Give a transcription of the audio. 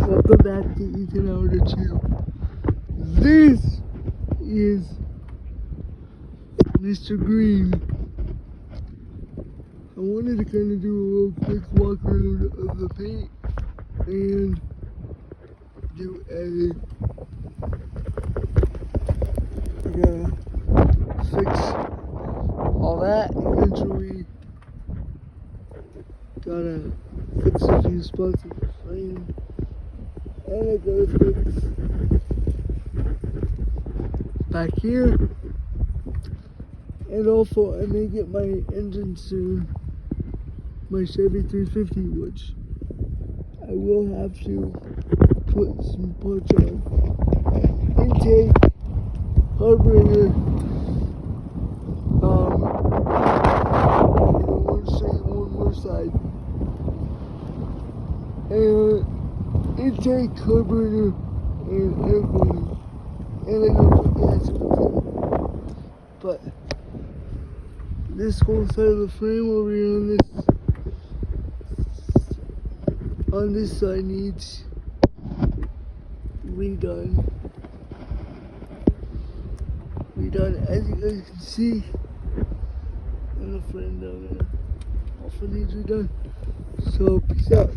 Welcome back to Ethan Outer Chill. This is Mr. Green. I wanted to kind of do a real quick walkthrough of the paint and do I gotta fix all that eventually. Gotta fix a few spots in the frame. And I gotta fix back here. And also I may get my engine soon. My Chevy 350, which I will have to put some parts on. Intake, carburetor, one straight, one more side. And intake, carburetor, and air cleaner. And I gotta put gas in it. But this whole side of the frame over here on this side needs redone. As you guys can see in the frame down there. Also needs redone. So peace out.